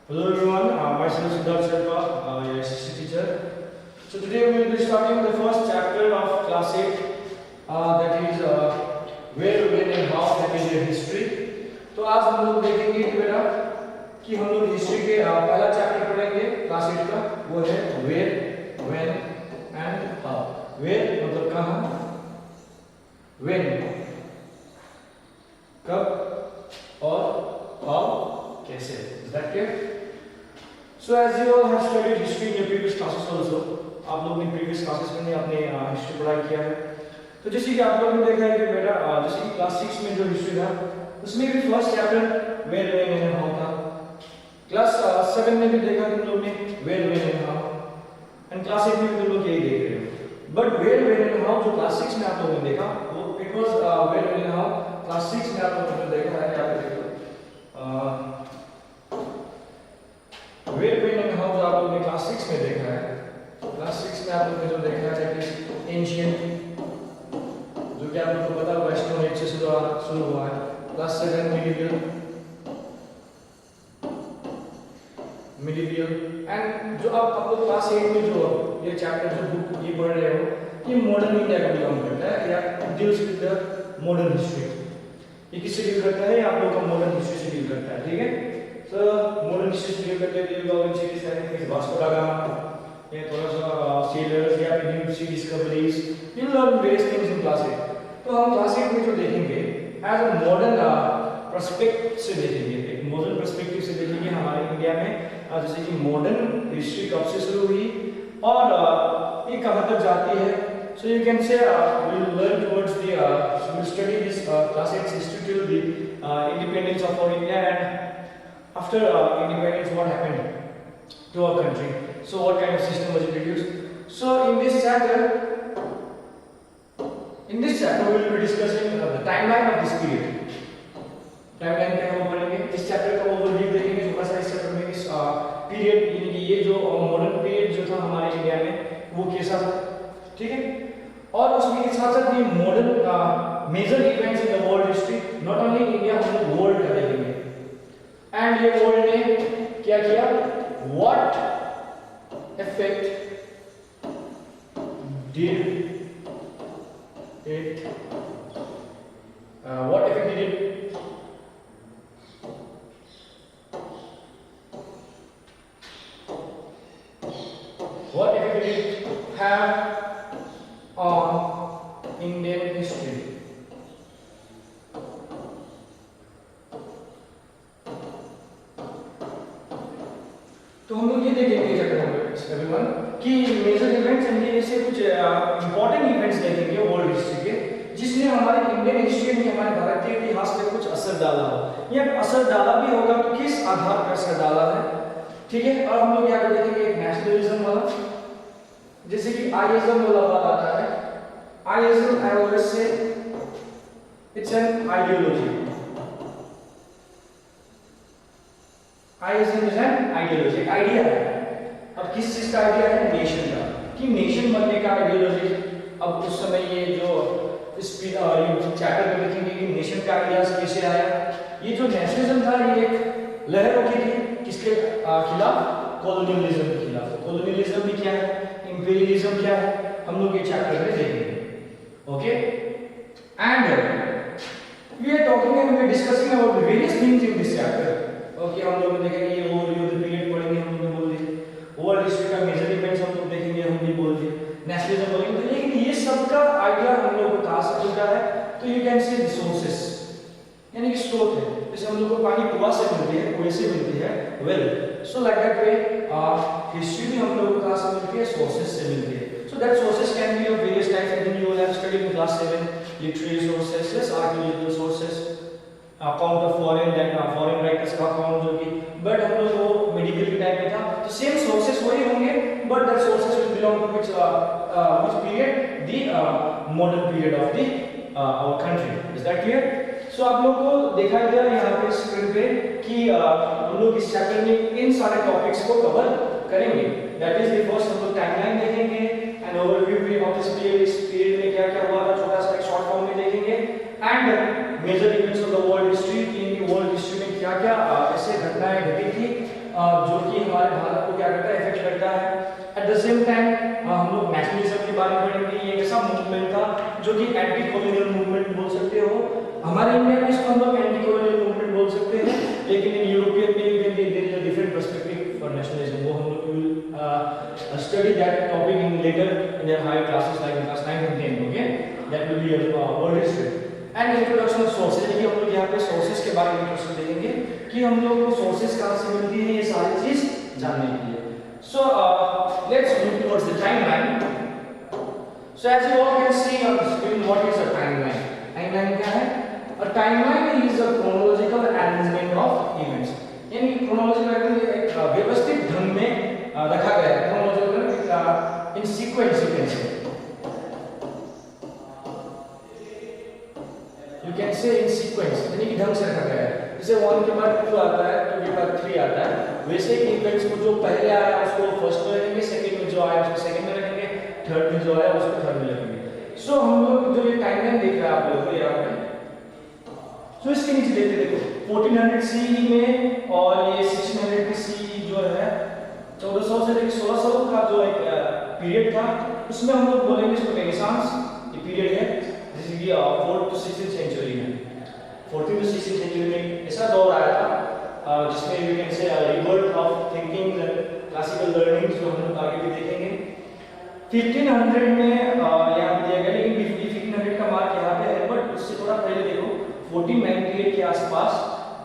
Hello everyone, myself Siddharth Sharma, your assistant teacher. So today we will be starting the first chapter of class 8, that is where, when and how, that is your history. तो आज हम लोग देखेंगे कि बेटा कि हम लोग हिस्ट्री के पहला चैप्टर पढ़ेंगे क्लास 8 का, वो है where, when and how. Where मतलब कहाँ, when कब और how कैसे. Is that clear? So as you all have studied history in your previous classes also, आप लोग ने previous classes में आपने हिस्ट्री पढ़ाई किया है. तो जैसे कि आप लोगों ने देखा है कि बेटा जैसे कि क्लास 6 में जो हिस्ट्री था उसमें भी first chapter where when and how था. क्लास 7 में भी देखा तुम लोग ने where when and how, and class 8 में भी तुम लोग यही देख रहे हो. But where when and how जो क्लास 6 में आप लोगों ने देखा वो it was where when and how class 6 में आप लोगों ने देखा है. क्या देखो वेयर व्हेन एंड हाउ जो आप लोगों ने क्लास 6 में देखा है, क्लास 6 में आप लोगों ने जो देखा है दैट इज एंशिएंट, जो कि आप लोगों को पता होगा स्टोन एज से शुरू हुआ है. क्लास 7 मिडिवियल एंड जो आप लोग क्लास 8 में जो ये चैप्टर जो बुक ये पढ़ रहे हो ये मॉडर्न इंडिया का बिलोंग करता है या deals with the modern history. ये किससे डील करता है? आप लोग का मॉडर्न हिस्ट्री से डील करता है. ठीक है. So modern history से डील करते हुए लोग सीरीज है वास्को दा गामा, ये थोड़ा सा सेलर्स या फिर sea discoveries, you learn various things in class 8. तो हम क्लास 8 में जो देखेंगे एज अ मॉडर्न पर्सपेक्टिव से देखेंगे, एक मॉडर्न पर्सपेक्टिव से देखेंगे हमारे इंडिया में जैसे कि मॉडर्न हिस्ट्री कब से शुरू हुई और ये कहां तक जाती है. So you can say we will learn towards the we will study this class 8 history till the independence of our India, and after independence what happened to our country. So what kind of system was introduced. So in this chapter we will be discussing the timeline of this period. Timeline पे हम पढ़ेंगे इस chapter का overview देखेंगे थोड़ा सा. इस chapter में इस पीरियड यानी कि ये जो मॉडर्न पीरियड जो था हमारे इंडिया में वो कैसा था. ठीक है. और उसमें के साथ साथ ये modern major events in the world history, not only India हम लोग वर्ल्ड का देखेंगे. एंड ये वर्ल्ड ने क्या किया, what effect did it what effect did it have on Indian history. तो हम लोग ये देखेंगे एवरीवन कि मेजर इवेंट्स एंड ऐसे कुछ इंपॉर्टेंट इवेंट्स देखेंगे वर्ल्ड हिस्ट्री के जिसने हमारे इंडियन हिस्ट्री में हमारे भारतीय इतिहास पे कुछ असर डाला हो या असर डाला भी होगा तो किस आधार पर असर डाला है. ठीक है. और हम लोग यहाँ पे देखेंगे एक नेशनलिज्म वाला, जैसे कि आईएसएम वाला बात आता है. ISM I always say it's an ideology. ISM is an ideology, idea है. अब किस चीज का आइडिया है? नेशन का, कि नेशन बनने का आइडियोलॉजी. अब उस समय ये जो इस चैप्टर में देखेंगे कि नेशन का आइडियाज कैसे आया. ये जो नेशनलिज्म था ये एक लहर उठी थी किसके खिलाफ? कॉलोनियलिज्म के खिलाफ. कॉलोनियलिज्म भी क्या है, इंपीरियलिज्म क्या है, हम लोग ये चैप्टर में देखेंगे. Okay. And we are talking and we are discussing about various things in this chapter. Okay. हम लोग देखेंगे ये ओवरव्यू द पीरियड पढ़ेंगे, हम लोग बोल दिए. वर्ल्ड हिस्ट्री का मेजर इवेंट्स हम लोग देखेंगे, हम भी बोल दिए. नेशनलिज्म बोलेंगे. लेकिन ये सब का आइडिया हम लोग को कहां से मिलता है? तो यू कैन सी रिसोर्सेस, यानी कि स्रोत है. जैसे हम लोग को पानी कुआं से मिलती है, कुएं से मिलती है, well so like that way history भी हम लोग को कहां से मिलती है? सोर्सेस से मिलती है. So that sources can be of various types. I think you will have studied in class 7 literary sources, yes, archaeological sources, account of foreign writers का account जो कि but हम लोग वो medieval के टाइम में था तो same sources वही होंगे but that sources will belong to which period? The modern period of the our country. Is that clear? So आप लोग को देखा गया यहाँ पे स्क्रीन पे कि हम लोग इस चैप्टर में इन सारे टॉपिक्स को कवर करेंगे. That is the first हम लोग टाइमलाइन देखेंगे and overview of this period. इस पीरियड में क्या क्या हुआ था छोटा सा एक शॉर्ट फॉर्म में देखेंगे. And major events of the world history, कि वर्ल्ड हिस्ट्री में क्या क्या ऐसे घटनाएं घटी थी जो कि एंटी कॉलोनियल मूवमेंट बोल सकते हो। हमारे इंडिया में इसको हम लोग एंटी कॉलोनियल मूवमेंट बोल सकते हैं, लेकिन इन यूरोपियन में you can there is a different perspective for nationalism. वो हम लोग will study that topic in later in your higher classes like class 9 and 10, okay, that will be world history and introduction of sources. यानी हम लोग यहाँ पे sources के बारे में इंट्रोडक्शन देंगे कि हम लोग को सोर्सेज कहाँ से मिलती है, ये सारी चीज जानने के लिए। So let's move towards the timeline. So as you all can see on the screen, what is a timeline? Timeline क्या है? A timeline is a chronological arrangement of events. यानी chronological एक व्यवस्थित ढंग में रखा गया है। chronological in sequence you can say. You can say in sequence, यानी कि ढंग से रखा गया है। जैसे 1 के बाद 2 आता है, 2 के बाद 3 आता है, वैसे ही इवेंट्स को जो पहले आया उसको फर्स्ट में रखेंगे, सेकंड में जो आया उसको सेकंड में रखेंगे, थर्ड में जो आया उसको थर्ड में रखेंगे। सो हम लोग जो ये टाइमलाइन देख रहे हैं आप लोगों को यहाँ पे, सो इसके नीचे देखते देखो 1400 CE में और ये 1600 CE जो है 1400 से लेकर 1600 का जो एक पीरियड था, उसमें हम लोग बोलेंगे इसको रेनेसांस ये पीरियड है, जैसे कि 4th to 16th सेंचुरी में 14th to 16th सेंचुरी में ऐसा दौर आया था जिसमें यू कैन से rebirth of thinking classical learning जो हम लोग आगे भी देखेंगे। 1500 में यहाँ पे दिया गया, लेकिन 1500 का मार्क यहाँ पे है, बट उससे थोड़ा पहले देखो 1498 के आसपास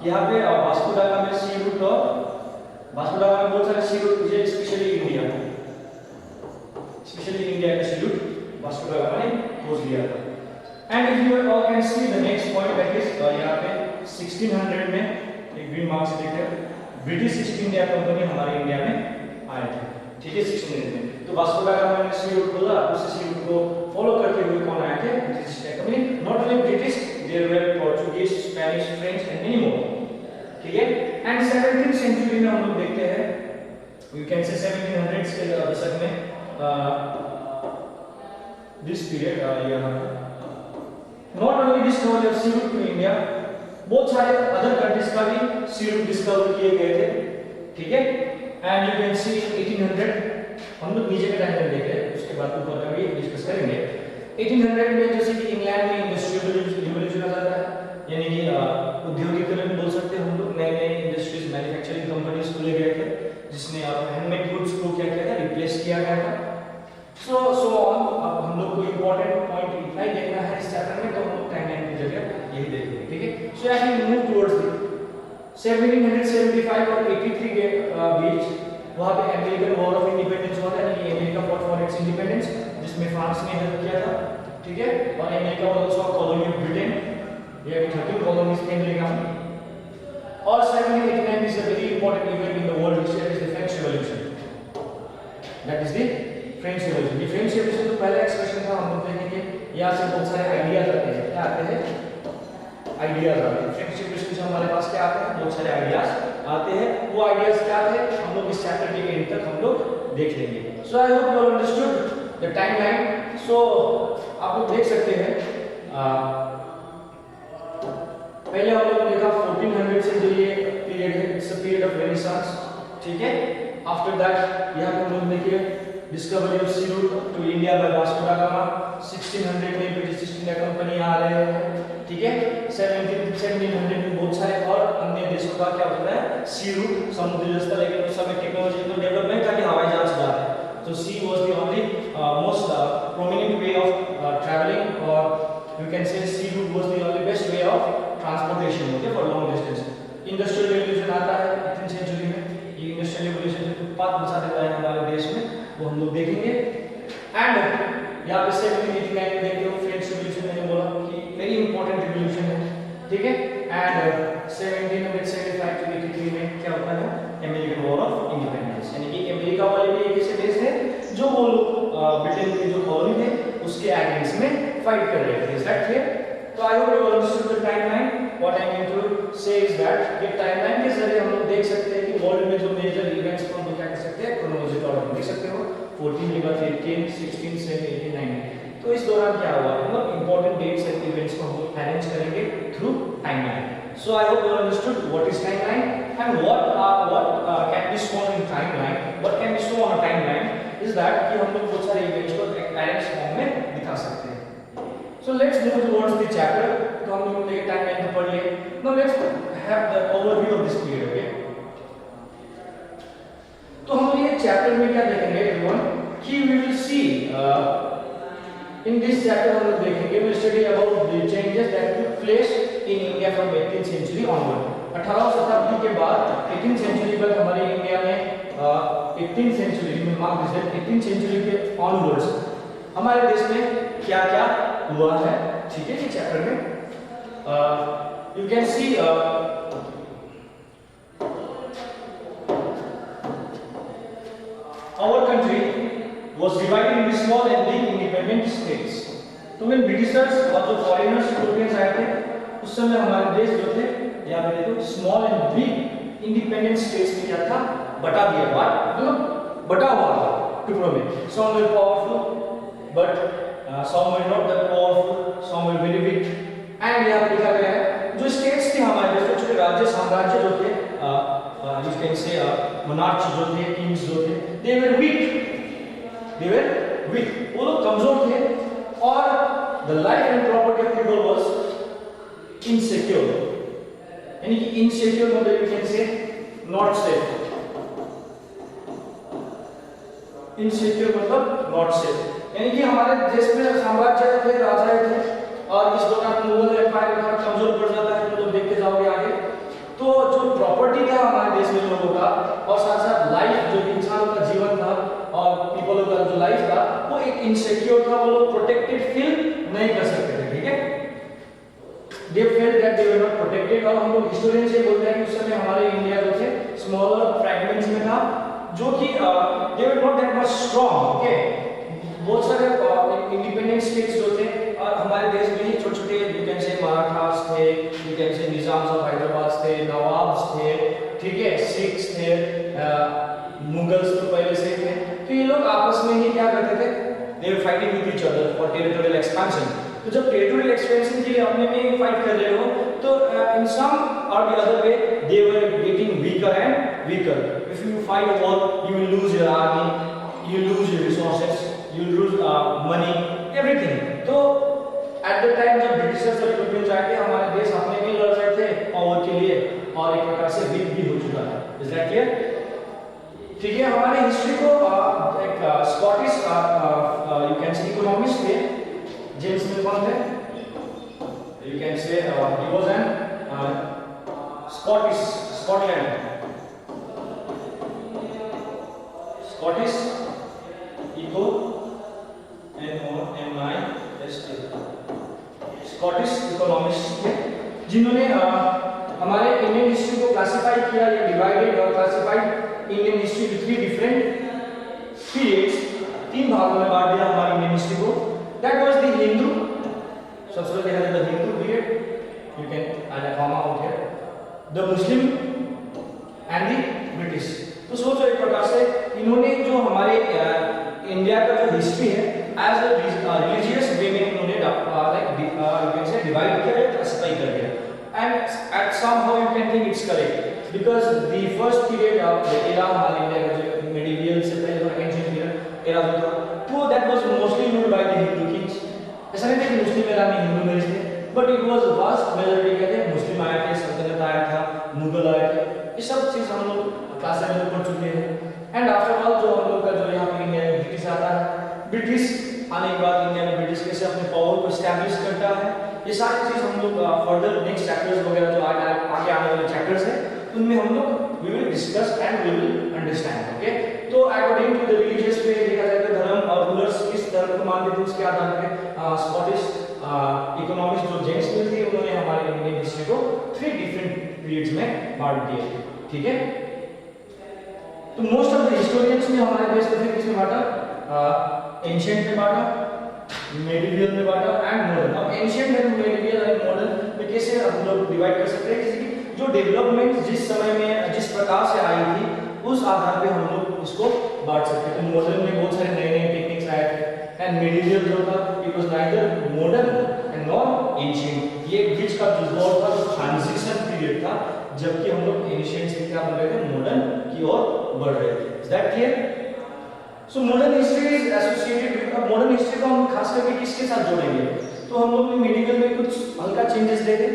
यहाँ पे वास्को दा गामा सी रूट और वास्को दा गामा बहुत सारे सी रूट मुझे स्पेशली इंडिया का सी रूट वास्को दा गामा ने खोज लिया था। And if you all can see the next point, that is यहाँ पे 1600 में एक ग्रीन मार्क से देखते हैं ब्रिटिश ईस्ट इंडिया कंपनी हमारे इंडिया में आए थे, ठीक है 1600 में। तो वास्को दा गामा ने सी रूट खोला, उस सी रूट को फॉलो करते हुए कौन आए थे, British East India Company. Not only British, there were Portuguese, Spanish, French and many more, ठीक है। एंड 17th सेंचुरी में हम लोग देखते हैं, यू कैन से 1700s के दशक में दिस पीरियड यहाँ not only discovery of sea route to India, बहुत सारे अदर कंट्रीज का भी सी रूट डिस्कवर किए गए थे, ठीक है। एंड यू कैन सी 1800 हम लोग नीचे के टाइम में देख रहे हैं, उसके बाद ऊपर का भी डिस्कस करेंगे। 1800 में जैसे कि इंग्लैंड में इंडस्ट्रियल रिवॉल्यूशन आ जाता है, यानी कि उद्योगीकरण बोल सकते हैं हम लोग, नए नए इंडस्ट्रीज मैन्युफैक्चरिंग कंपनीज खुले गए थे, जिसने हैंडमेड गुड्स को क्या किया था, रिप्लेस किया गया था। So on. अब हम लोग को इंपॉर्टेंट पॉइंट इतना ही देखना है इस चैप्टर में, तो हम लोग टाइमलाइन की जगह यही देखेंगे, ठीक है। So as we move towards the 1775 और 83 के बीच वहां पे अमेरिकन वॉर ऑफ इंडिपेंडेंस हुआ था, यानी America fought for its independence, जिसमें फ्रांस ने हेल्प किया था, ठीक है। और America was also a colony of Britain, ये 13 कॉलोनीज थे अमेरिका में। और 1789 is a very important event in the world history, is the French revolution, that is the French revolution. ये फ्रेंच रिवॉल्यूशन तो पहला एक्सप्रेशन था, हम लोग देखेंगे यहाँ से बहुत सारे आइडियाज आते हैं, क्या आते हैं, आइडियाज आते हैं। फ्रेंच रिवॉल्यूशन से हमारे पास क्या आते हैं, बहुत सारे आइडियाज आते हैं। वो आइडियाज क्या थे, हम लोग इस चैप्टर के एंड तक हम लोग देख लेंगे। So I hope you understood the timeline. So आप लोग देख सकते हैं पहले हम लोग देखा 1400 से जो ये पीरियड है, it's a period of renaissance, ठीक है। आफ्टर दैट यहाँ पे हम लोग देखिए discovery of sea route to India by Vasco da Gama, 1600 में ब्रिटिश ईस्ट इंडिया कंपनी आ रहे हैं, ठीक है। 1700 में बहुत सारे और अन्य देशों का क्या होता है, सी रूट समुद्री रास्ता, लेकिन उस समय टेक्नोलॉजी तो डेवलपमेंट था कि हवाई जहाज जा रहे हैं, तो sea was the only most prominent way of travelling, और you can say sea route was the only best way of transportation, okay, for long distance. Industrial revolution आता है 18th सेंचुरी में, ये इंडस्ट्रियल रिवॉल्यूशन जो उत्पाद मचा देता है हमारे देश में, वो हम लोग देखेंगे। एंड यहाँ पे 1789 में देखते हो फ्रेंच रिवॉल्यूशन, मैंने बोला कि वेरी इंपॉर्टेंट रिवॉल्यूशन है, ठीक है। एंड 1775 टू 83 में क्या होता है, अमेरिकन वॉर ऑफ इंडिपेंडेंस, यानी कि अमेरिका वाले भी एक ऐसे देश है जो वो लोग ब्रिटेन के जो कॉलोनी थे उसके अगेंस्ट में फाइट कर रहे थे। Is that clear? तो I hope you understood the timeline. What I mean to say is that ये टाइमलाइन के जरिए हम लोग देख सकते हैं कि वर्ल्ड में जो मेजर इवेंट्स को हम क्या कर सकते हैं, क्रोनोलॉजिकल ऑर्डर देख सकते हो, 14 के बाद 15, 16, 17, 18, 19। तो इस दौरान क्या हुआ, मतलब इंपॉर्टेंट डेट्स एंड इवेंट्स को हम लोग अरेंज करेंगे through timeline. So I hope you understood what is timeline and what can be shown in timeline. What can be shown on a timeline is that कि हम लोग बहुत सारे events को अरेंज फॉर्म में दिखा सकते हैं। So let's move towards the chapter. तो हम लोग देखिए टाइम लाइन पढ़ लिए. Now let's have the overview of this period. Okay. तो हम ये चैप्टर में क्या देखेंगे everyone? कि we will see in this chapter हम लोग देखेंगे we will study about the changes that took place in India from 18th century onward. 18वीं शताब्दी के बाद 18th century तक हमारे इंडिया में 18th century में मार्क दिस 18th century के onwards हमारे देश में क्या-क्या हुआ है, ठीक है, इस चैप्टर में you can see our country was divided into small and big independent states. तो when Britishers और जो foreigners Europeans आए थे उस समय हमारे देश जो थे यहाँ पे देखो small and big independent states में क्या था, बटा दिया, मतलब बटा हुआ था टुकड़ों में. Some were powerful but some were not that powerful, some were very weak. And यहाँ पे लिखा गया है जो states थे हमारे देश में, छोटे राज्य साम्राज्य जो थे, you can say monarchs जो थे, kings जो थे, they were weak, वो लोग कमजोर थे और the life and property of people was insecure. यानी कि insecure मतलब you can say not safe. Insecure मतलब not safe. यानी कि हमारे देश में साम्राज्य थे, राजा थे और इस दौरान मुगल एम्पायर का कमजोर पड़ जाता है, तो देखते जाओगे आगे. तो जो प्रॉपर्टी था हमारे देश में लोगों का और साथ साथ लाइफ जो इंसानों का जीवन था और पीपल का जो लाइफ था वो एक इनसिक्योर था, वो लोग प्रोटेक्टेड फील नहीं कर सकते थे, ठीक है. They felt that they were not protected. और हम लोग हिस्टोरियन से बोलते हैं कि उस समय हमारे इंडिया जो थे स्मॉलर फ्रैगमेंट्स में था, जो कि they were not that much strong. Okay, बहुत सारे इंडिपेंडेंट स्टेट्स जो थे और हमारे देश में ही छोटे-छोटे यू कैन से मराठास थे, यू कैन से निजाम्स ऑफ हैदराबाद थे, नवाब्स थे, ठीक है, सिख्स थे, मुगल्स तो पहले से थे. तो ये लोग आपस में ही क्या करते थे, they were fighting with each other for territorial expansion. तो जब टेरिटोरियल एक्सपेंशन के लिए अपने में ही फाइट कर रहे हो तो इन सम और the other way they were getting weaker and weaker. If you fight a war you will lose your army, you lose your resources, you lose money, everything. तो at the time जब Britishers और Europeans आए थे हमारे देश अपने में लड़ रहे थे पावर के लिए और एक प्रकार से वीक भी हो चुका था. Is that clear? ठीक है. हमारे हिस्ट्री को एक Scottish you can say economist थे, जेम्स मिल्टन थे. You can say he was an Scottish eco Scottish economist थे जिन्होंने हमारे इंडियन हिस्ट्री को क्लासिफाई किया या डिवाइडेड और classified Indian history to 3 different periods. 3 भागों में बांट दिया हमारी इंडियन हिस्ट्री को. दैट वाज द हिंदू, सबसे पहले देखा जाता है Hindu period, you can add a comma out here, the Muslim and the British. तो सोचो एक प्रकार से इन्होंने जो हमारे इंडिया का जो हिस्ट्री है एज अ रिलीजियस वे में इन्होंने यू कैन से डिवाइड किया है, क्लासिफाई कर दिया. And at somehow you can think it's correct because the first period of the era हमारे इंडिया का जो मेडिवल से पहले और एंशिएंट पीरियड एरा जो था तो that was mostly ruled by the Hindu Kings. ऐसा नहीं था कि मुस्लिम एरा में हिंदू नहीं थे, but it was vast majority कहते हैं मुस्लिम आए थे, सल्तनत आया था, मुगल आए थे. ये सब चीज हम लोग क्लास में पढ़ चुके हैं. एंड आफ्टर ऑल जो हम लोग का जो यहाँ पे इंडिया में ब्रिटिश आता है, ब्रिटिश आने के बाद इंडिया में ब्रिटिश कैसे अपने पावर को एस्टैब्लिश करता है, ये सारी चीज हम लोग फर्दर नेक्स्ट चैप्टर्स वगैरह जो आगे आने वाले चैप्टर्स हैं उनमें हम लोग we will discuss and we will understand. Okay, तो according to the religious way देखा जाए तो धर्म और रूलर्स किस धर्म को मानते थे उसके आधार पे स्कॉटिश इकोनॉमिस्ट जो जेम्स मिल थे उन्होंने हमारे इंडियन हिस्ट्री को 3 डिफरेंट पीरियड्स में बांट दिए, ठीक है. तो मोस्ट ऑफ द हिस्टोरियंस ने हमारे देश को फिर किसमें बांटा, एंशिएंट में बांटा, मेडिवल में बांटा एंड मॉडर्न. अब ancient and medieval and modern में कैसे हम लोग डिवाइड कर सकते हैं, किसी जो डेवलपमेंट जिस समय में जिस प्रकार से आई थी उस आधार पे हम लोग उसको बांट सकते हैं. तो मॉडर्न में बहुत सारे नए नए टेक्निक्स आए थे एंड मेडिवल जो था it was neither modern and not ancient. ये बीच का जो दौर था जो ट्रांजिशन पीरियड था जबकि हम लोग एंशिएंट से क्या बन रहे थे, मॉडर्न की ओर बढ़ रहे थे. Is that clear? So modern history is associated with, modern history को हम खास करके किसके साथ जोड़ेंगे, तो हम लोग मेडिकल में कुछ हल्का चेंजेस देखे।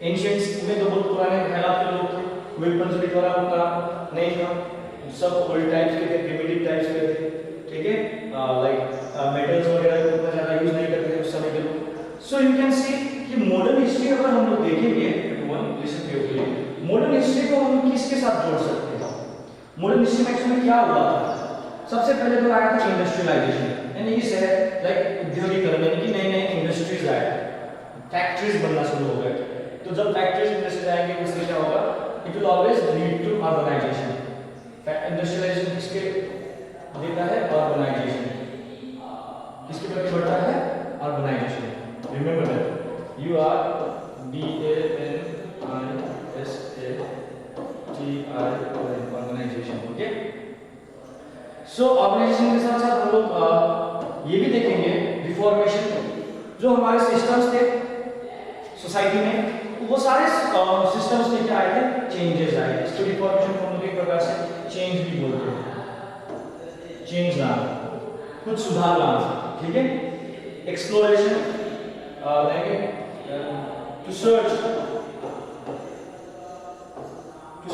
एंशियंट्स में तो बहुत पुराने हालात के लोग थे, वेपन्स भी थोड़ा उतना नहीं था, सब ओल्ड टाइप्स के थे, प्रिमिटिव टाइप्स के थे, ठीक है, लाइक मेटल्स वगैरह को उतना ज़्यादा यूज नहीं करते थे उस समय के लोग। सो यू कैन सी कि मॉडर्न हिस्ट्री अगर हम लोग देखेंगे, मॉडर्न हिस्ट्री को हम किसके साथ जोड़ सकते हैं? मॉडर्न हिस्ट्री में एक्चुअली क्या हुआ था? सबसे पहले तो आया था इंडस्ट्रियलाइजेशन, यानी इस है लाइक औद्योगिकरण, यानी कि नए नए इंडस्ट्रीज आए, फैक्ट्रीज बनना शुरू हो गए। तो जब फैक्ट्रीज इंडस्ट्रीज आएंगे उससे क्या होगा? It will always lead to urbanisation. Industrialisation किसके देता है? अर्बनाइजेशन। किसके प्रति बढ़ता है? Urbanisation. Remember that you are urbanisation, okay. So organisation के साथ साथ हम लोग ये भी देखेंगे रिफॉर्मेशन, जो हमारे सिस्टम्स थे सोसाइटी में, वो सारे सिस्टम्स में क्या आए थे? चेंजेस आए। इसको रिफॉर्मेशन को हम लोग एक प्रकार से चेंज भी बोलते हैं, चेंज लाना, कुछ सुधार लाना, ठीक है। Exploration, to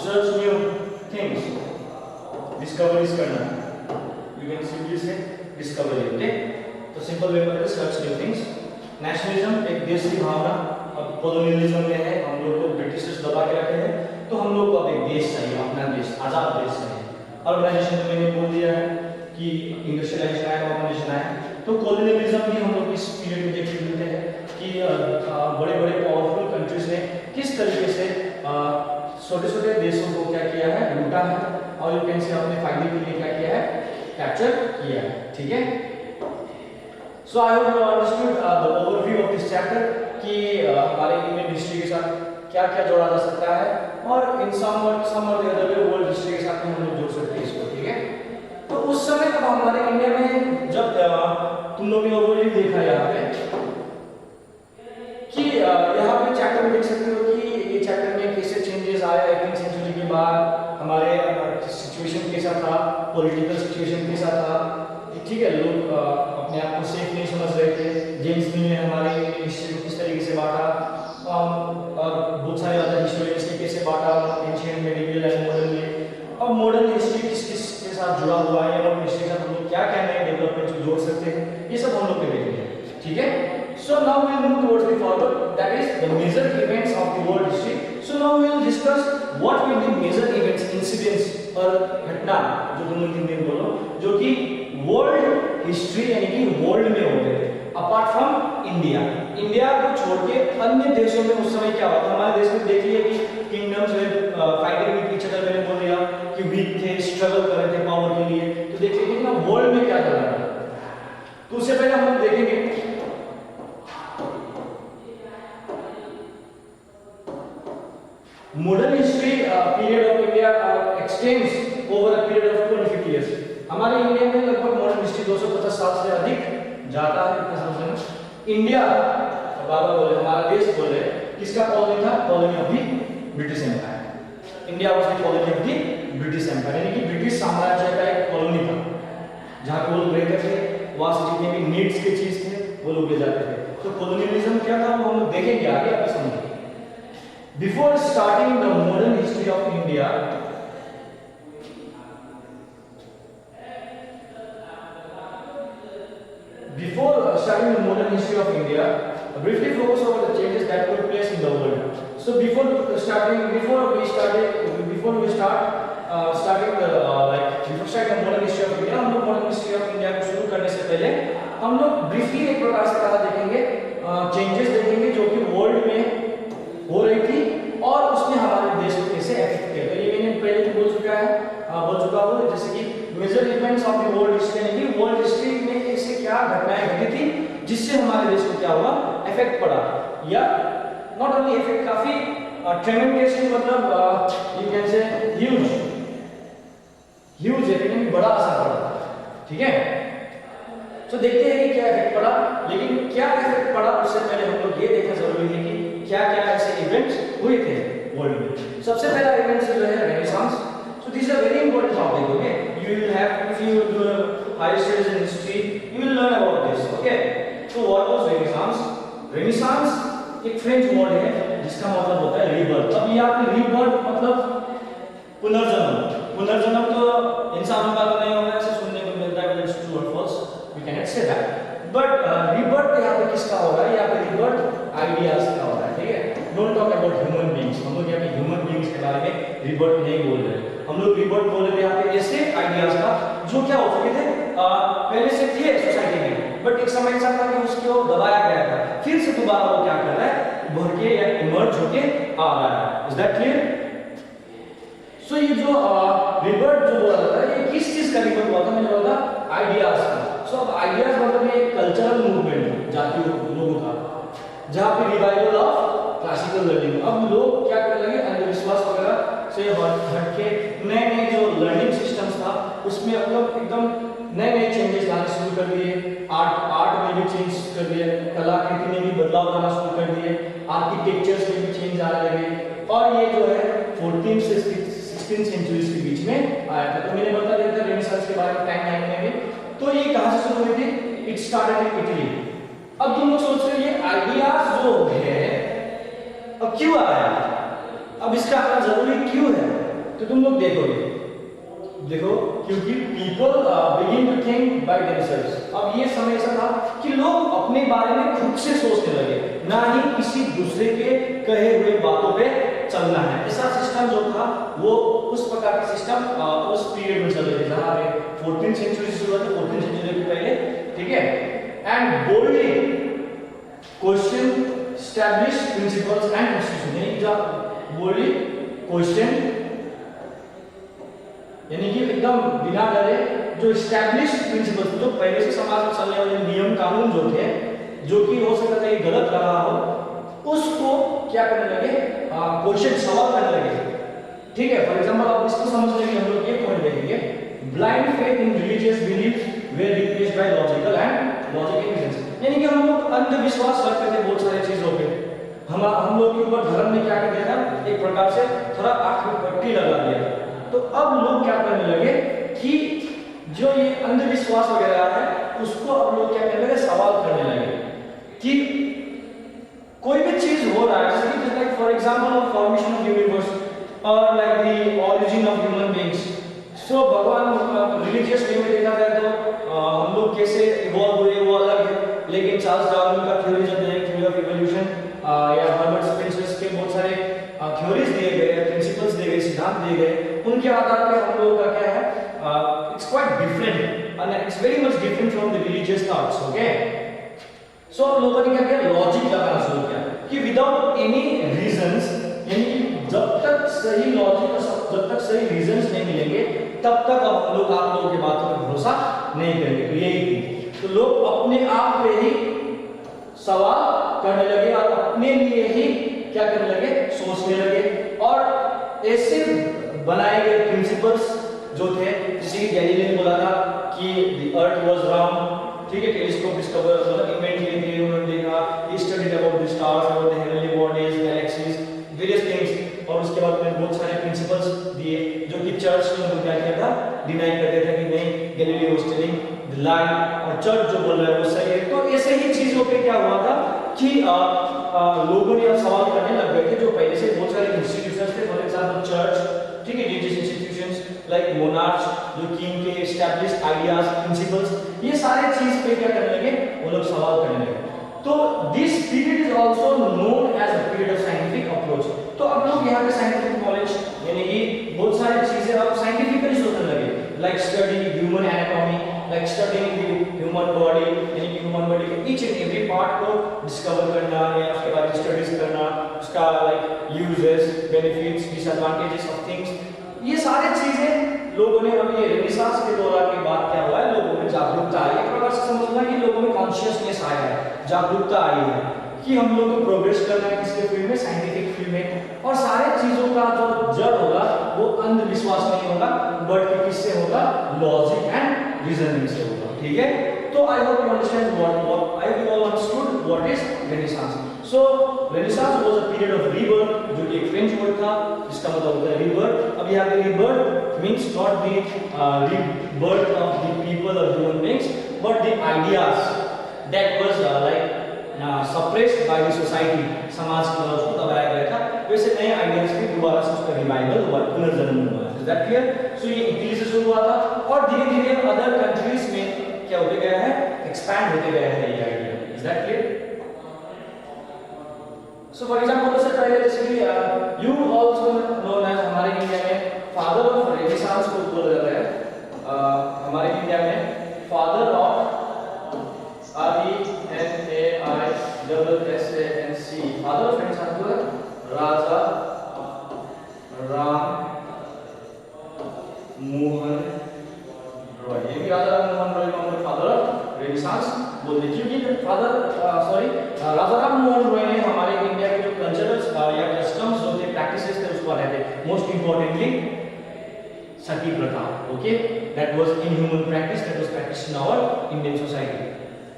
search new things, discoveries करना, you can simply say discovery, okay. तो सिंपल वे में सर्च न्यू थिंग्स। नेशनलिज्म, एक देश की भावना, अब कॉलोनियलिज्म में है, हम लोग को ब्रिटिशर्स दबा के रखे हैं, तो हम लोग को अब एक देश चाहिए, अपना देश, आजाद देश चाहिए। ऑर्गेनाइजेशन तो मैंने बोल दिया है कि इंडस्ट्रियलाइजेशन आया, ऑर्गेनाइजेशन आया। तो कॉलोनियलिज्म भी हम लोग इस पीरियड में देखते मिलते हैं कि बड़े बड़े पावरफुल कंट्रीज ने किस तरीके से छोटे छोटे देशों को क्या किया है? लूटा है, और यू कैन से अपने फायदे के लिए क्या किया है? कैप्चर किया है, ठीक है। So I hope you understood the overview of this chapter कि हमारे इंडियन हिस्ट्री के साथ क्या क्या जोड़ा जा सकता है, और इन सम और the other way world history के साथ हम लोग जोड़ सकते हैं इसको, ठीक है। तो उस समय जब हमारे इंडिया में जब तुम लोग ने ओवरव्यू देखा यहाँ पे कि यहाँ पे चैप्टर में देख सकते हो कि ये चैप्टर में कैसे चेंजेस आए 18वीं सेंचुरी के बाद, हमारे सिचुएशन कैसा था, पॉलिटिकल सिचुएशन कैसा था, ठीक है। लोग अपने आप को सेफ नहीं समझ रहे थे। जेम्स मिल ने हमारे हिस्ट्री को किस तरीके से बांटा, और बहुत सारे अदर हिस्टोरियंस ने कैसे बांटा, एंशिएंट, मेडिवल एंड मॉडर्न में। और मॉडर्न हिस्ट्री किस किस के साथ जुड़ा हुआ है, और हिस्ट्री के साथ हम लोग क्या क्या नए डेवलपमेंट जोड़ सकते हैं, ये सब हम लोग देखेंगे, ठीक है। So now we will move towards the forward, that is the major events of the world history. So now we will discuss what will be major events, incidents और घटना, जो तुम लोग हिंदी में बोलो, जो कि वर्ल्ड हिस्ट्री यानी कि वर्ल्ड में हो गए थे, अपार्ट फ्रॉम इंडिया। इंडिया को छोड़ के अन्य देशों में उस समय क्या होता? हमारे देश में देखिए कि किंगडम्स में फाइटिंग विद ईच अदर, मैंने बोल दिया कि वीक थे, स्ट्रगल कर रहे थे पावर के लिए। तो देखिए कि ना वर्ल्ड में क्या चल रहा है। तो उससे पहले हम लोग देखेंगे modern history period of India extends over a period of 25 years. हमारे इंडिया में लगभग मॉडर्न हिस्ट्री 250 साल से अधिक जाता है, कितना समझना। इंडिया बाबा बोले, हमारा देश बोले, किसका कॉलोनी था? Colony of the British Empire. India was the colony of the British Empire, यानी कि ब्रिटिश साम्राज्य का एक कॉलोनी था, जहां पे लोग रहते थे, वहां से जितने भी नीड्स के चीज थे वो लोग ले जाते थे। तो कॉलोनियलिज्म क्या था वो हम लोग देखेंगे आगे, आप समझिए। Before starting the modern history of India, briefly focus over the changes that took place in the world. So before we start the modern history of India, हम लोग modern history of India को शुरू करने से पहले हम लोग briefly एक प्रकार से कहा देखेंगे, changes देखेंगे जो कि वर्ल्ड में हो रही थी और उसने हमारे देश को कैसे अफेक्ट किया। तो ये मैंने पहले भी बोल चुका हूँ, जैसे कि major events of the world history, यानी कि वर्ल्ड हिस्ट्री में कैसे क्या घटनाएं घटी थी जिससे हमारे देश को क्या हुआ, इफेक्ट पड़ा, या नॉट ओनली इफेक्ट, काफी ट्रेमेंडसली, मतलब यू कैन से ह्यूज यानी बड़ा असर पड़ा, ठीक है। तो देखते हैं कि क्या इफेक्ट पड़ा, लेकिन क्या इफेक्ट पड़ा उससे पहले हम लोग ये देखना जरूरी है कि क्या क्या ऐसे इवेंट्स हुए थे वर्ल्ड में। सबसे पहला इवेंट जो है renaissance. So this is a very important topic, okay. You will have, if you do higher studies in history, you will learn about this, okay. So what was Renaissance? Renaissance एक French word है जिसका मतलब होता है rebirth. अब यहाँ पे rebirth मतलब पुनर्जन्म। पुनर्जन्म तो इंसानों का तो नहीं होगा, ऐसे सुनने को मिलता है, इट्स ट्रू और false, we can not say that. But rebirth यहाँ पे किसका होगा? यहाँ पे रीबर्थ आइडियाज का होगा, ठीक है। Don't talk about human beings, हम लोग यहाँ पे ह्यूमन बीइंग्स के बारे में रीबर्थ नहीं बोल रहे, हम लोग रीबर्थ बोल रहे हैं यहाँ पे ऐसे आइडियाज का जो क्या हो चुके थे, पहले से थे सोसाइटी में, बट एक समय ऐसा था कि उसको दबाया गया था, फिर से दोबारा वो क्या कर रहा है, उभर के या इमर्ज होके आ रहा है। Is that clear? सो ये जो रीबर्थ जो बोला जाता है, ये किस चीज का रीबर्थ हुआ था? मैंने बोला था आइडियाज का। सो अब आइडियाज मतलब ये कल्चरल मूवमेंट जातीय लोगों का, जहाँ पे रिवाइवल ऑफ क्लासिकल लर्निंग। अब लोग क्या करने लगे, अंधविश्वास वगैरह से हट के नए नए जो लर्निंग सिस्टम्स था उसमें मतलब एकदम नए नए चेंजेस लाने शुरू कर दिए। आर्ट में भी चेंज कर दिए, कलाकृति में भी बदलाव लाना शुरू कर दिए, आर्किटेक्चर्स में भी चेंज आने लगे। और ये जो है 14th से 16th सेंचुरीज के बीच में आया था। तो मैंने बता दिया था रेनेसांस के बारे में टाइम में भी। तो ये कहां से शुरू हुई थी? It started in Italy. अब तुम लोग सोच रहे हो ये आइडियाज जो है अब क्यों आया, अब इसका आना जरूरी क्यों है? तो तुम लोग देखो क्योंकि people begin to think by themselves. अब ये समय ऐसा था कि लोग अपने बारे में खुद से सोचने लगे, ना ही किसी दूसरे के कहे हुए बातों पे चलना है। ऐसा सिस्टम जो था वो उस प्रकार का सिस्टम उस पीरियड में चल रहे थे जहां पे 14th सेंचुरी से शुरू हुआ था, 14th सेंचुरी के पहले, ठीक है। And boldly question establish principles and institution, यानी जब बोल्डली क्वेश्चन यानी कि एकदम बिना डरे जो एस्टैब्लिश प्रिंसिपल्स, जो पहले से समाज में चलने वाले नियम कानून जो थे, जो कि हो सकता है गलत रहा हो, उसको क्या करने लगे, क्वेश्चन सवाल करने लगे, ठीक है। फॉर एग्जांपल आप इसको समझने के लिए हम लोग एक पॉइंट देखेंगे, blind faith in religious belief were replaced by logical and logical reasons. यानी कि हम लोग अंधविश्वास रखते थे बहुत सारी चीजों पे, हम लोग के ऊपर धर्म ने क्या कर दिया था, एक प्रकार से थोड़ा आंख में पट्टी लगा दिया। तो अब लोग क्या करने लगे कि जो ये अंधविश्वास वगैरह है उसको अब लोग क्या करने लगे, सवाल करने लगे कि कोई भी चीज हो रहा है, जैसे कि like for example of formation of universe और like the origin of human beings. So भगवान रिलीजियस वे में देखा जाए तो हम लोग कैसे इवॉल्व हुए वो अलग है, लेकिन चार्ल्स डार्विन का थ्योरी जब है, थ्योरी ऑफ इवोल्यूशन या हर्बर्ट स्पेंसर के बहुत सारे थ्योरीज दिए गए, प्रिंसिपल्स दिए गए, सिद्धांत दिए गए, उनके आधार पर हम लोगों का क्या है, it's quite different and it's very much different from the religious thoughts, okay. So हम लोगों ने क्या किया, लॉजिक लगाना शुरू किया कि विदाउट एनी रीजंस, यानी जब तक सही लॉजिक और जब तक सही रीजंस नहीं मिलेंगे तब तक अब हम लोग आप लोगों की बातों पर भरोसा नहीं करेंगे। तो यही थी, तो लोग अपने आप पे ही सवाल करने लगे और अपने लिए ही क्या करने लगे, सोचने लगे, और ऐसे बनाए गए प्रिंसिपल्स जो थे, जैसे कि गैलीलियो ने बोला था कि द अर्थ वाज राउंड, ठीक है, टेलीस्कोप डिस्कवर मतलब इन्वेंट किए थे उन्होंने, देखा, he studied about the stars, about the heavenly bodies, galaxies, various things, और उसके बाद उन्होंने बहुत सारे प्रिंसिपल्स दिए जो कि चर्च ने उनको क्या किया था, डिनाई करते थे कि नहीं, गैलीलियो वाज टेलिंग द लाई, और चर्च जो बोल रहा है वो सही है। तो ऐसे ही चीजों पे क्या हुआ था कि लोगों ने सवाल करने लग गए थे जो पहले से बहुत सारे इंस्टीट्यूशंस थे, फॉर एग्जांपल चर्च, ठीक है, रिलीजियस इंस्टीट्यूशंस लाइक मोनार्च, जो किंग के एस्टैब्लिश्ड आइडियाज, प्रिंसिपल्स, ये सारे चीज पे क्या करने लगे, वो लोग सवाल करने लगे। तो this period is also known as a period of scientific approach. तो अब लोग यहाँ पे साइंटिफिक नॉलेज यानी कि बहुत सारी चीजें अब साइंटिफिकली सोचने लगे, like study human anatomy, like studying the human body, यानी कि ह्यूमन बॉडी के ईच एंड एवरी पार्ट को डिस्कवर करना या उसके बारे में स्टडीज करना, उसका like uses, benefits, disadvantages of things, ये सारी चीजें लोगों ने अब ये रेनेसांस के दौरान के बाद क्या हुआ है, लोगों में जागरूकता आई। एक प्रकार से समझना कि लोगों में कॉन्शियसनेस आया है, जागरूकता आई है कि हम लोग को प्रोग्रेस करना है किसके फील्ड में, साइंटिफिक फील्ड में, और सारे चीजों का जो जड़ होगा वो अंधविश्वास नहीं होगा बल्कि किससे होगा, लॉजिक एंड रीजनिंग से होगा, ठीक है। तो I hope you understand what I have all understood what is renaissance. So renaissance was a period of rebirth, जो कि एक फ्रेंच वर्ड था जिसका मतलब होता है रीबर्थ। अब यहाँ पे rebirth means not the rebirth of the people or human beings but the ideas that was like suppressed by the society, समाज के द्वारा उसको दबाया गया था, वैसे नए आइडियाज की दोबारा से उसका रिवाइवल हुआ, पुनर्जन्म हुआ। Is that clear? सो ये इटली से शुरू हुआ था और धीरे धीरे अदर कंट्रीज में क्या होते गया है, एक्सपैंड होते गया है ये idea. Is that clear? So for example से पहले जैसे कि यू आल्सो नोन एज, हमारे इंडिया में फादर ऑफ रेनेसांस को बोला जाता है, हमारे इंडिया में father of RENAISSANC, father of renaissance को राजा राम मोहन रॉय। ये भी राजा राम मोहन रॉय को हम फादर ऑफ रेनेसांस बोलते हैं, क्योंकि राजा राम मोहन रॉय ने हमारे इंडिया के जो कल्चरल या कस्टम्स जो थे, प्रैक्टिसेस थे, उसको हटाए थे। मोस्ट इंपॉर्टेंटली सती प्रथा, okay, that was inhuman practice, that was practised in our Indian society,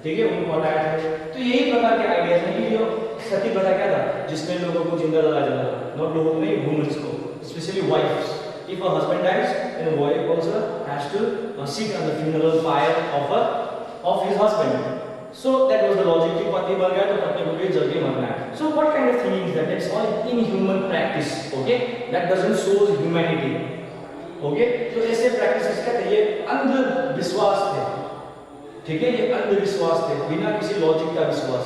ठीक है, उनको हटाया था। तो यही प्रकार के आइडियाज हैं कि जो सती प्रथा क्या था, जिसमें लोगों को जिंदा जलाया जाता था, नॉट लोगों को नहीं, वुमेन्स को, specially wifes. If a husband dies, then a wife also has to sit on the funeral pyre of his husband. So that was the logic कि पति मर गया तो पत्नी को भी जल्दी मरना है। So what kind of thinking is that? It's all inhuman practice, okay? That doesn't show humanity, okay? तो ऐसे practices क्या थे? ये अंधविश्वास थे, ठीक है, ये अंधविश्वास थे, बिना किसी लॉजिक का विश्वास।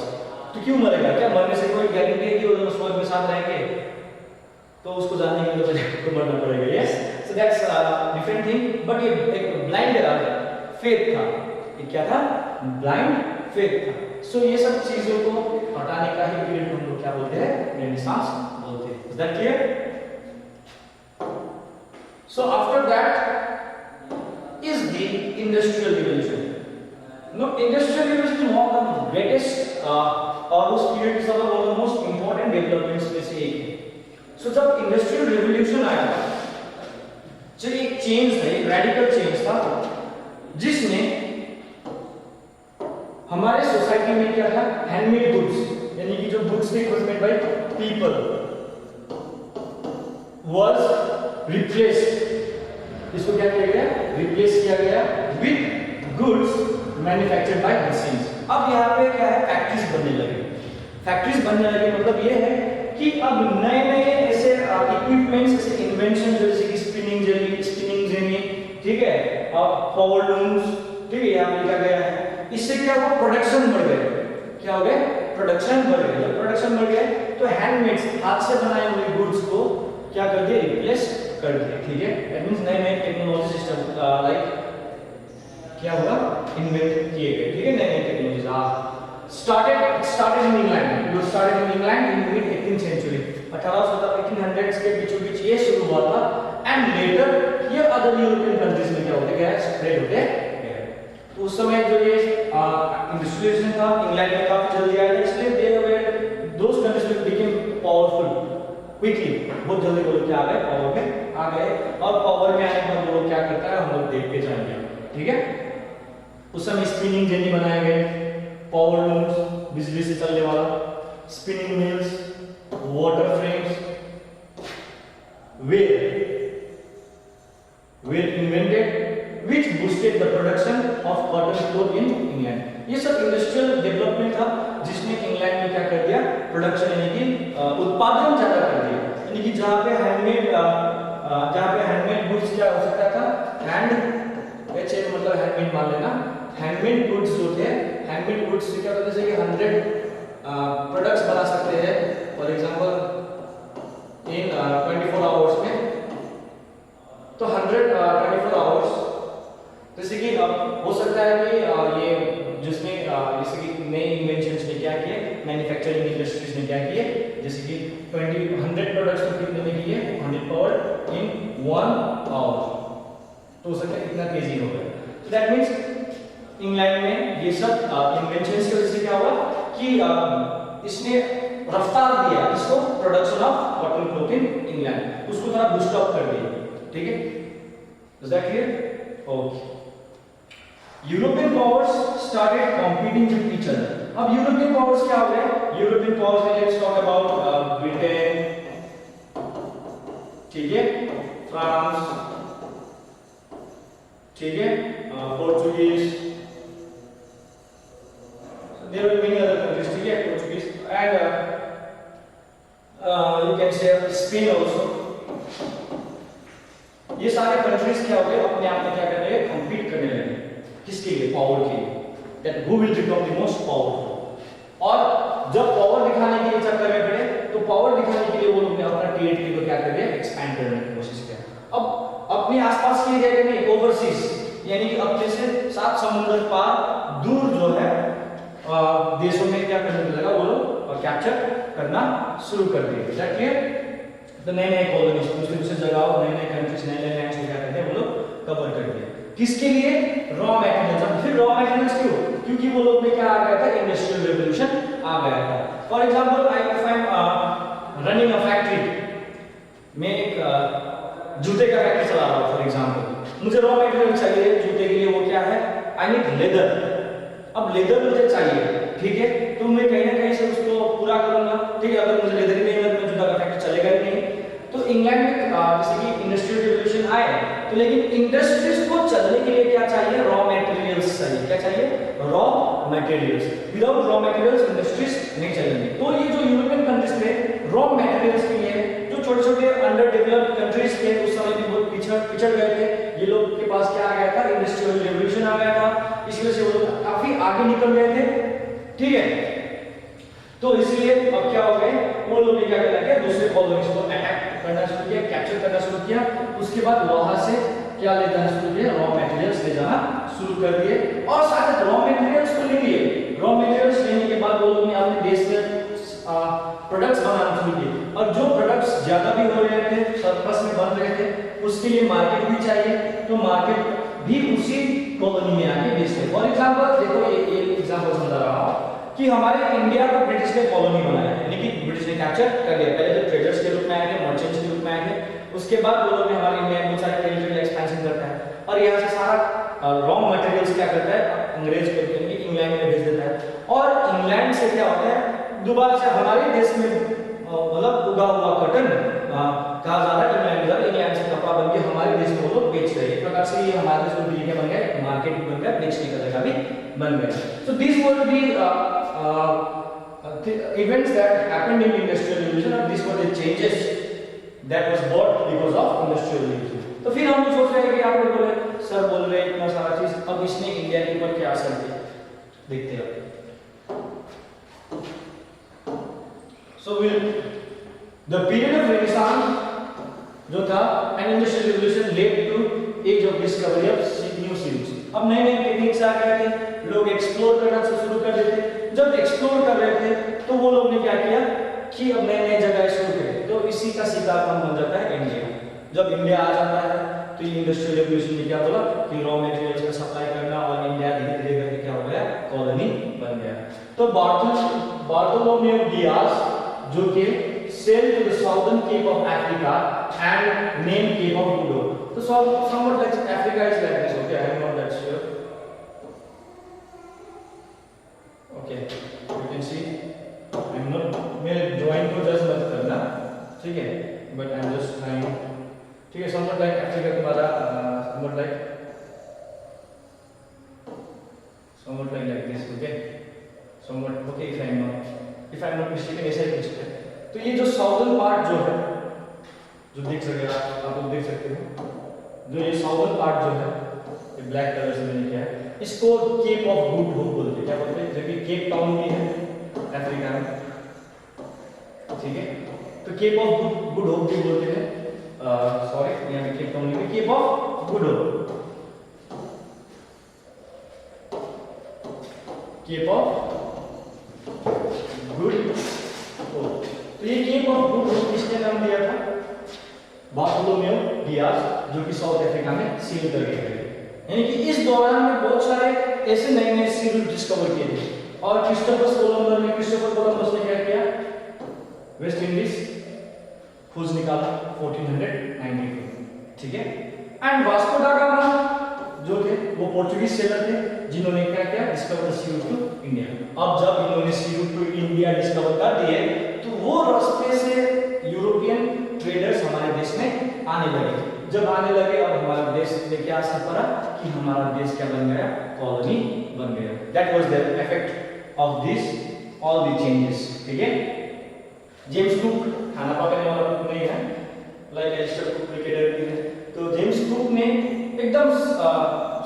तो क्यों मरेगा? क्या मरने से कोई गारंटी है कि वो दोनों स्वर्ग में साथ रहेंगे? तो उसको जानने के लिए तो मरना पड़ेगा। Yes, so that's different thing, but ये एक ब्लाइंड फेथ था। ये क्या था? ब्लाइंड फेथ था। सो ये सब चीजों को हटाने का ही पीरियड हम लोग क्या बोलते हैं? रेनेसांस बोलते हैं। Is that clear? So after that is the industrial revolution. No, industrial revolution is one of the greatest और उस पीरियड का one of the most important developments में से एक है। सो जब इंडस्ट्रियल रिवॉल्यूशन आया, जो एक चेंज था, एक रेडिकल चेंज था, जिसने हमारे सोसाइटी में क्या था? हैंडमेड गुड्स, यानी कि जो गुड्स थे made by people was replaced. इसको क्या किया गया? रिप्लेस किया गया with goods manufactured by machines. अब यहाँ पे क्या है? फैक्ट्रीज बनने लगे। फैक्ट्रीज बनने लगे मतलब ये है कि अब नए नए ऐसे इक्विपमेंट्स, ऐसे इन्वेंशन, जैसे कि स्पिनिंग जेनी, ठीक है, पावर लूम्स, ठीक है, यहाँ लिखा गया है। इससे क्या हुआ? प्रोडक्शन बढ़ गए। क्या हो गए? प्रोडक्शन बढ़ गए। जब प्रोडक्शन बढ़ गए तो हैंडमेड, हाथ से बनाए हुए गुड्स को क्या कर दिए? रिप्लेस कर दिए, ठीक है। दैट मींस नए नए टेक्नोलॉजी सिस्टम लाइक क्या होगा? इन्वेंट किए गए, ठीक है, नए नए technologies started in England. It was started in England in mid 18th century. 1800s के बीचों बीच ये शुरू हुआ था, and later ये other European countries में क्या होते गए? स्प्रेड होते गए। तो उस समय जो ये इंडस्ट्रियलाइजेशन था, इंग्लैंड में काफी जल्दी आया था, इसलिए they were those countries which became powerful quickly. बहुत जल्दी वो लोग क्या आ गए? पावर में आ गए, और पावर में आने के बाद वो लोग क्या करता है हम लोग देख के जाएंगे, ठीक है। उस समय स्पिनिंग जेनी बनाए गए, पावर लूम्स, बिजली से चलने वाला, spinning mills, water frames were invented which boosted the production of cotton cloth in England. ये सब इंडस्ट्रियल डेवलपमेंट था जिसने इंग्लैंड में क्या कर दिया? प्रोडक्शन यानी कि उत्पादन ज्यादा कर दिया। यानी कि जहाँ पे हैंडमेड गुड्स क्या हो सकता था? मतलब हैंडमेड मान लेना, हैंडमेड गुड्स जो थे, हैंडमेड गुड्स से क्या होता है? जैसे कि 100 प्रोडक्ट्स बना सकते हैं फॉर एग्जांपल इन 24 आवर्स में, तो 124 आवर्स, जैसे कि हो सकता है कि ये जिसने जैसे कि नए इन्वेंशंस ने क्या किए, मैन्युफैक्चरिंग इंडस्ट्रीज ने क्या किए, जैसे कि 100 प्रोडक्ट्स को खरीदने में किए 100 पावर इन 1 आवर, तो हो सकता है इतना तेजी हो गया। तो दैट मींस इंग्लैंड में ये सब इन्वेंशंस की वजह से क्या हुआ कि इसने रफ्तार दिया इसको, production of cotton cloth in England, उसको थोड़ा बूस्ट अप कर दिया, ठीक है। Is that clear? Okay. European powers started competing with each other. अब यूरोपियन पावर्स क्या हो गए? यूरोपियन पावर्स में लेट्स टॉक अबाउट ब्रिटेन, ठीक है, फ्रांस, ठीक है, Portuguese, there are many other countries, ठीक है, सारे कंट्रीज क्या हो गए, अपने आप में क्या कर रहे हैं, कंपीट करने लगे, किसके लिए, पावर के लिए, that who will become the most powerful. और जब पावर दिखाने के लिए चक्कर में पड़े, तो पावर दिखाने के लिए वो लोग ने अपना टेरिटरी को क्या कर दिया, एक्सपैंड करने की कोशिश किया। अब अपने आसपास की एरिया के नहीं, ओवरसीज, यानी कि अपने से 7 समुद्र पार दूर जो है देशों में क्या करने लगा, वो लोग कैप्चर करना शुरू कर दिए। That clear? तो नए नए कॉलोनीज, दूसरे दूसरे जगह, नए नए कंट्रीज, नए नए लैंड्स को क्या करते हैं, वो लोग कवर कर दिए। किसके लिए, रॉ मटेरियल्स। अब फिर रॉ मटेरियल्स क्यों, क्योंकि वो लोग में क्या आ गया था, इंडस्ट्रियल रेवोल्यूशन आ गया था। For example if I'm running a factory, मैं एक जूते का फैक्ट्री चला रहा हूं फॉर एग्जांपल, मुझे रॉ मटेरियल चाहिए जूते के लिए, वो क्या है, आई नीड लेदर। अब लेदर मुझे चाहिए, ठीक है, तो मैं कहीं ना कहीं से उसको पूरा करूंगा, ठीक है। अगर मुझे लेदर ही नहीं मिला तो जूता का फैक्ट्री चलेगा ही नहीं। तो इंग्लैंड में जैसे कि इंडस्ट्रियल रिवोल्यूशन आए, तो लेकिन इंडस्ट्रीज को चलने के लिए क्या चाहिए, रॉ मटेरियल्स चाहिए। क्या चाहिए, raw materials. Without raw materials industries नहीं चलेंगे। तो ये जो यूरोपियन कंट्रीज थे, रॉ मटेरियल्स के लिए, जो छोटे छोटे अंडर डेवलप्ड कंट्रीज थे उस समय भी बहुत पिछड़ गए थे, ये लोग के पास क्या आ गया था, इंडस्ट्रियल रिवोल्यूशन आ गया था, इस वजह से वो लोग काफी आगे निकल गए थे, ठीक है। तो इसलिए अब क्या हो गए, वो लोग ने क्या किया, दूसरे कॉलोनीज को अटैक करना शुरू किया, कैप्चर करना शुरू किया। उसके बाद वहां से क्या ले जाना शुरू किया, रॉ मटेरियल्स ले जाना शुरू कर दिए। और साथ रॉ मटेरियल्स को ले लिए, रॉ मटेरियल्स लेने के बाद वो लोग ने अपने देश में प्रोडक्ट्स बनाना शुरू किए। और जो प्रोडक्ट्स ज्यादा भी हो रहे थे, सरप्लस में बन रहे थे, उसके लिए मार्केट भी चाहिए, तो मार्केट भी उसी कॉलोनी में आके बेचते। फॉर एग्जांपल देखो, ये एग्जांपल समझा रहा हूं कि हमारे इंडिया को ब्रिटिश ने कॉलोनी बनाया, यानी कि ब्रिटिश ने कैप्चर कर लिया। पहले तो ट्रेडर्स के रूप में आए थे, मर्चेंट्स के रूप में आए थे, उसके बाद वो लोग ने हमारे इंडिया में बहुत सारे टेरिटोरियल एक्सपेंशन करता है, और यहाँ से सारा रॉ मटेरियल्स क्या करता है, अंग्रेज को यानी कि इंग्लैंड में भेज देता है। और इंग्लैंड से क्या होता है, दोबारा से हमारे देश में मतलब उगा हुआ कॉटन कहा जा रहा है, इंग्लैंड से कपड़ा बन के हमारे देश में वो लोग बेच रहे हैं। एक प्रकार से ये हमारे देश में भी बन गया, मार्केट भी बन गया, बेचने का जगह भी बन गया। So this were the events that happened in industrial revolution, and these were the changes that was brought because of industrial revolution. तो फिर हम सोच रहे हैं कि आप लोग बोले, सर बोल रहे हैं इतना सारा चीज, अब इसने इंडिया के ऊपर क्या असर किया, देखते हैं। So the period of Renaissance जो था, and industrial revolution led to age of discovery of new seeds. अब नए नए टेक्निक्स आ गए थे, लोग एक्सप्लोर करना शुरू कर देते। जब एक्सप्लोर कर रहे थे तो वो लोग ने क्या किया कि अब नए नए जगह शुरू करें, तो इसी का सीधा काम बन जाता है इंडिया। जब इंडिया आ जाता है तो ये इंडस्ट्रियल रेवोल्यूशन ने क्या बोला कि रॉ मटेरियल्स का सप्लाई करना, और इंडिया धीरे धीरे करके क्या हो गया, कॉलोनी बन गया। तो बार्थोलोमेव डियाज जो कि sailed to the southern cape of Africa and named Cape of Good Hope. So somewhat like Africa is like this. Okay, I am not that sure. Okay, you can see I am not, मेरे drawing को just मत करना, ठीक है, but I am just trying, ठीक है, somewhat like Africa तुम्हारा somewhat like this, okay, somewhat okay if I am not mistaken ऐसा ही कुछ है। तो ये जो साउदर्न पार्ट जो है, जो देख सकते हैं आप लोग देख सकते हो, जो ये साउदर्न पार्ट जो है, ये ब्लैक कलर से मैंने किया है, इसको केप ऑफ गुड होप बोलते हैं। क्या बोलते हैं, जबकि केप टाउन भी है अफ्रीका में, ठीक है, तो केप ऑफ गुड होप भी बोलते हैं। सॉरी, यहाँ पे केप टाउन नहीं, Cape of Good Hope, Cape of Good Hope. तो ये केप ऑफ गुड होप किसने नाम दिया था, बार्थोलोमेव डियाज, जो कि साउथ अफ्रीका में सील करके गए। यानी कि इस दौरान में बहुत सारे ऐसे नए नए सी रूट डिस्कवर किए थे। और क्रिस्टोफर कोलंबस ने क्या किया, वेस्ट इंडीज खोज निकाला 1492, ठीक है। एंड वास्को दा गामा जो थे वो पोर्चुगीज सेलर थे, जिन्होंने क्या किया, discover the sea route to India. अब जब इन्होंने sea route to India discover कर दिए तो वो रास्ते से यूरोपियन ट्रेडर्स हमारे देश में आने लगे। जब आने लगे, अब हमारे देश में क्या असर पड़ा कि हमारा देश क्या बन गया, कॉलोनी बन गया। That was the effect of this all the changes, ठीक है। जेम्स कुक खाना पकाने वाला कुक नहीं है, लाइक एलिस्टर कुक क्रिकेटर भी है, तो जेम्स कुक ने एकदम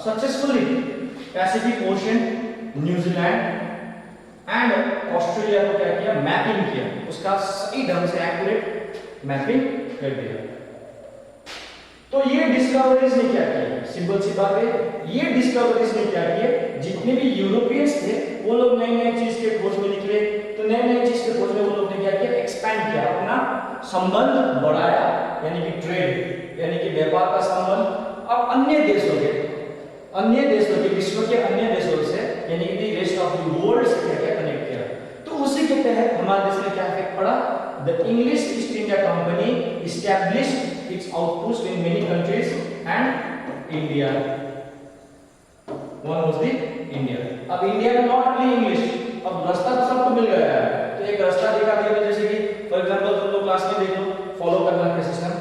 successfully Pacific ocean, New Zealand and Australia को क्या किया, मैपिंग किया, उसका सही ढंग से एक्यूरेट मैपिंग कर दिया। तो ये डिस्कवरीज ने क्या किया, सिंपल सी बात है, ये डिस्कवरीज ने क्या किया, जितने भी यूरोपियंस थे वो लोग नए नए चीज के खोज में निकले, तो नए नए चीज के खोज में वो लोग ने क्या किया, एक्सपैंड किया, अपना संबंध बढ़ाया, यानी कि ट्रेड, यानी कि व्यापार का संबंध अब अन्य देशों के विश्व के अन्य देशों से, यानी कि रेस्ट ऑफ द वर्ल्ड से क्या किया, कनेक्ट किया। तो उसी के तहत हमारे देश में क्या इफेक्ट पड़ा, the English east India company established it's outpost in many countries and India one was the India. अब इंडिया में नॉट ओनली इंग्लिश, अब रास्ता तो सबको मिल गया है, तो एक रास्ता दिखा दिया, जैसे कि फॉर एग्जांपल तुम लोग क्लास में देख लो, फॉलो करना है सिस्टम,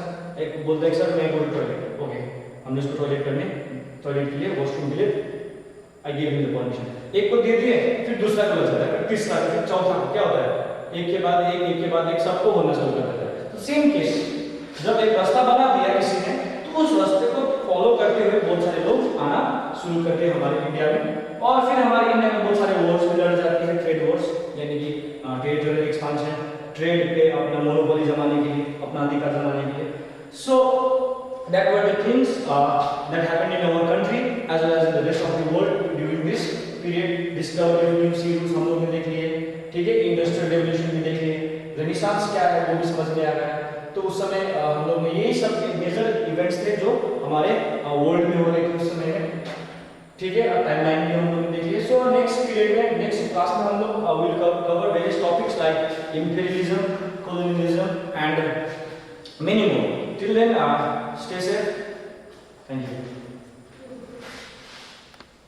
एक बोलते हैं सर मैं गो टू टॉयलेट, ओके हमने उसको टॉयलेट के लिए वॉशरूम के लिए I give him the permission, एक को दे दिए, फिर दूसरा को लग जाता है, फिर तीसरा, फिर चौथा को, क्या होता है एक के बाद एक सबको होना शुरू कर देता है। तो सेम केस, जब एक रास्ता बना दिया किसी ने, तो उस रास्ते को फॉलो करते हुए बहुत सारे लोग आना शुरू करते हैं हमारे इंडिया में, और फिर हमारे इंडिया में बहुत सारे वॉर्स भी लड़ जाती है, ट्रेड वॉर्स, यानी कि टेरिटोरियल एक्सपांशन, ट्रेड पे अपना मोनोपोली जमाने के लिए, अपना अधिकार जमाने के लिए। सो that were the things that happened in our country as well as in the rest of the world during this period. Discovery of new sea routes हम लोग ने देख लिए, ठीक है, इंडस्ट्रियल रेवोल्यूशन भी देख लिए, रेनेसांस क्या है वो भी समझ में आ रहा है। तो उस समय हम लोग में यही सब मेजर इवेंट्स थे जो हमारे वर्ल्ड में हो रहे थे उस समय में, ठीक है, टाइमलाइन भी हम लोग ने देख लिए। सो नेक्स्ट पीरियड में, नेक्स्ट क्लास में हम लोग will cover various topics like imperialism, colonialism and many more. Till then, stay safe. Thank you.